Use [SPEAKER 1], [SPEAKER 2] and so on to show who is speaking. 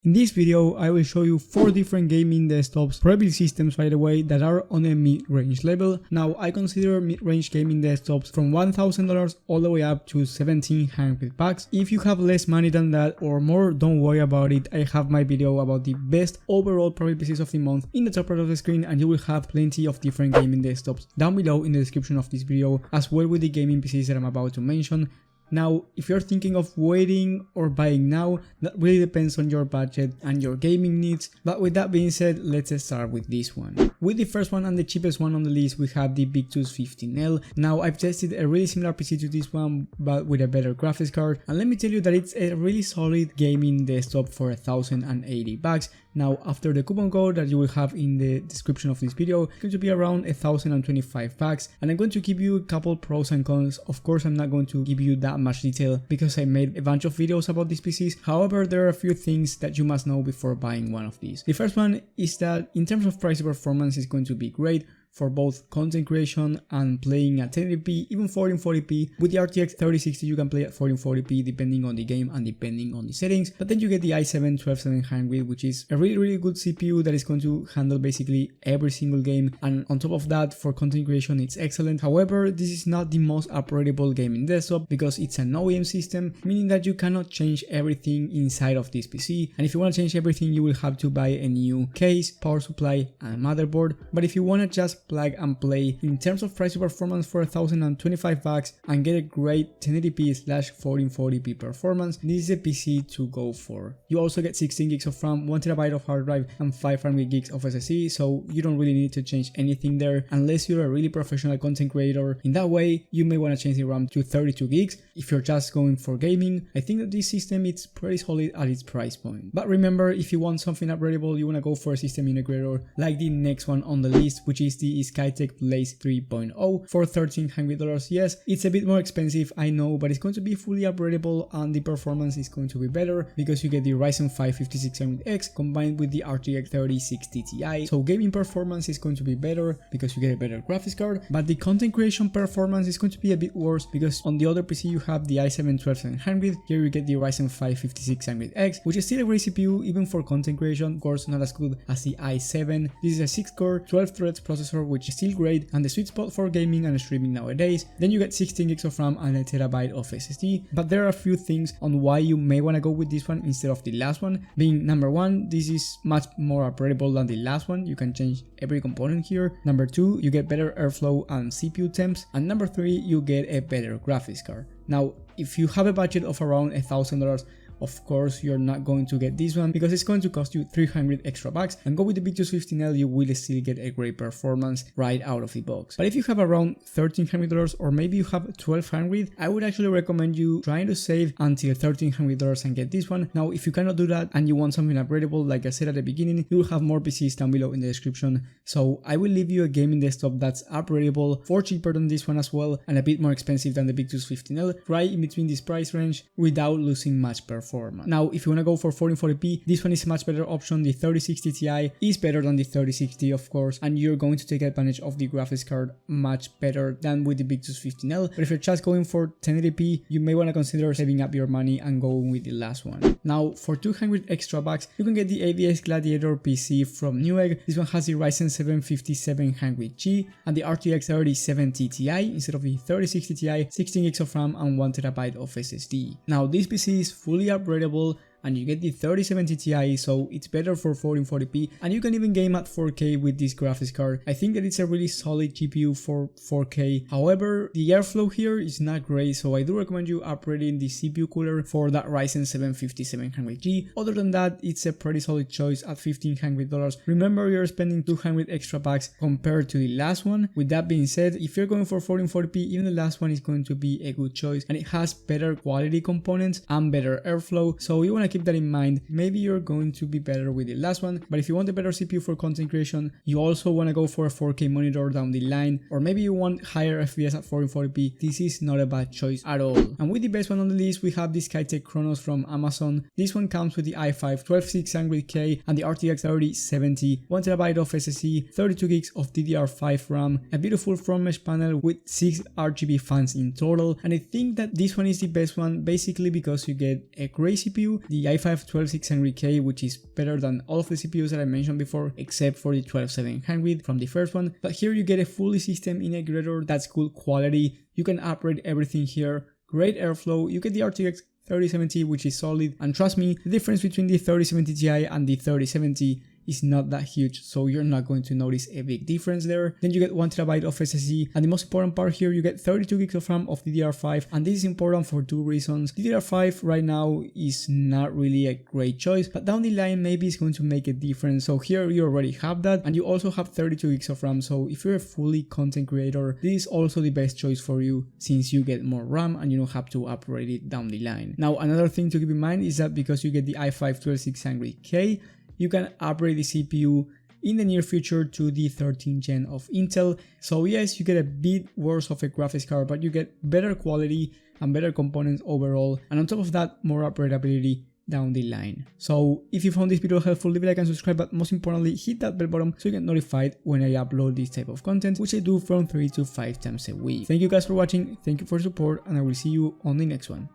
[SPEAKER 1] In this video I will show you 4 different gaming desktops, prebuilt systems by the way, that are on a mid-range level. Now I consider mid-range gaming desktops from $1,000 all the way up to $1,700. If you have less money than that or more, don't worry about it. I have my video about the best overall prebuilt PCs of the month in the top part of the screen, and you will have plenty of different gaming desktops down below in the description of this video, as well with the gaming PCs that I'm about to mention. Now, if you're thinking of waiting or buying now, that really depends on your budget and your gaming needs. But with that being said, let's start with this one. With the first one and the cheapest one on the list, we have the Victus 15L. Now, I've tested a really similar PC to this one, but with a better graphics card. And let me tell you that it's a really solid gaming desktop for $1,080. Now, after the coupon code that you will have in the description of this video, it's going to be around $1,025. And I'm going to give you a couple pros and cons. Of course, I'm not going to give you that much detail because I made a bunch of videos about these PCs. However, there are a few things that you must know before buying one of these. The first one is that in terms of price to performance, it's going to be great for both content creation and playing at 1080p, even 1440p. With the RTX 3060 you can play at 1440p depending on the game and depending on the settings. But then you get the i7-12700, which is a really good CPU that is going to handle basically every single game, and on top of that, for content creation it's excellent. However, this is not the most upgradable gaming desktop because it's an OEM system, meaning that you cannot change everything inside of this PC, and if you want to change everything you will have to buy a new case, power supply and motherboard. But if you want to just plug and play, in terms of price to performance for $1,025 and get a great 1080p/1440p performance, this is a PC to go for. You also get 16 gigs of RAM, 1TB of hard drive and 500 gigs of SSD, so you don't really need to change anything there unless you're a really professional content creator. In that way, you may want to change the RAM to 32 gigs. If you're just going for gaming, I think that this system is pretty solid at its price point. But remember, if you want something upgradable, you want to go for a system integrator like the next one on the list, which is the Skytech Lace 3.0 for $1,300. Yes, it's a bit more expensive, I know, but it's going to be fully upgradable and the performance is going to be better because you get the Ryzen 5 5600X combined with the RTX 3060 Ti. So gaming performance is going to be better because you get a better graphics card, but the content creation performance is going to be a bit worse because on the other PC you have the i7-12700. Here you get the Ryzen 5 5600X, which is still a great CPU even for content creation. Of course, not as good as the i7. This is a 6-core 12 threads processor, which is still great and the sweet spot for gaming and streaming nowadays. Then you get 16 gigs of RAM and a terabyte of SSD. But there are a few things on why you may want to go with this one instead of the last one. Being number one, this is much more upgradable than the last one. You can change every component here. Number two, you get better airflow and CPU temps. And number three, you get a better graphics card. Now, if you have a budget of around $1,000, of course, you're not going to get this one because it's going to cost you $300 extra, and go with the Victus 15L, you will still get a great performance right out of the box. But if you have around $1,300 or maybe you have $1,200, I would actually recommend you trying to save until $1,300 and get this one. Now, if you cannot do that and you want something upgradable, like I said at the beginning, you will have more PCs down below in the description. So I will leave you a gaming desktop that's upgradable for cheaper than this one as well and a bit more expensive than the Victus 15L, right in between this price range without losing much performance. Now, if you want to go for 1440p, this one is a much better option. The 3060 Ti is better than the 3060, of course, and you're going to take advantage of the graphics card much better than with the Victus 15L. But if you're just going for 1080p, you may want to consider saving up your money and going with the last one. Now, for $200 extra, you can get the AVS Gladiator PC from Newegg. This one has the Ryzen 7 5700G and the RTX 3070 Ti instead of the 3060 Ti, 16 gigs of RAM and 1TB of SSD. Now, this PC is fully upgradable and you get the 3070 Ti, so it's better for 1440p and you can even game at 4K with this graphics card. I think that it's a really solid GPU for 4K. However, the airflow here is not great, so I do recommend you upgrading the CPU cooler for that Ryzen 7 5700G. Other than that, it's a pretty solid choice at $1,500. Remember, you're spending $200 extra compared to the last one. With that being said, if you're going for 1440p, even the last one is going to be a good choice and it has better quality components and better airflow, so you want to keep that in mind. Maybe you're going to be better with the last one, but if you want a better CPU for content creation, you also want to go for a 4K monitor down the line, or maybe you want higher FPS at 1440p, this is not a bad choice at all. And with the best one on the list, we have the Skytech Chronos from Amazon. This one comes with the i5 12600K and the RTX 3070, 1TB of SSD, 32 gigs of DDR5 RAM, a beautiful front mesh panel with 6 RGB fans in total, and I think that this one is the best one basically because you get a great CPU, the the i5-12600K, which is better than all of the CPUs that I mentioned before, except for the 12700 from the first one. But here you get a fully system integrator that's good quality. You can upgrade everything here, great airflow. You get the RTX 3070, which is solid, and trust me, the difference between the 3070 Ti and the 3070 is not that huge, so you're not going to notice a big difference there. Then you get 1TB of SSD, and the most important part here, you get 32 gigs of RAM of DDR5, and this is important for two reasons. DDR5 right now is not really a great choice, but down the line maybe it's going to make a difference. So here you already have that, and you also have 32 gigs of RAM, so if you're a fully content creator, this is also the best choice for you, since you get more RAM and you don't have to upgrade it down the line. Now another thing to keep in mind is that because you get the i5-12600K, you can upgrade the CPU in the near future to the 13th gen of Intel. So yes, you get a bit worse of a graphics card, but you get better quality and better components overall. And on top of that, more upgradability down the line. So if you found this video helpful, leave a like and subscribe, but most importantly, hit that bell button so you get notified when I upload this type of content, which I do from 3 to 5 times a week. Thank you guys for watching, thank you for your support, and I will see you on the next one.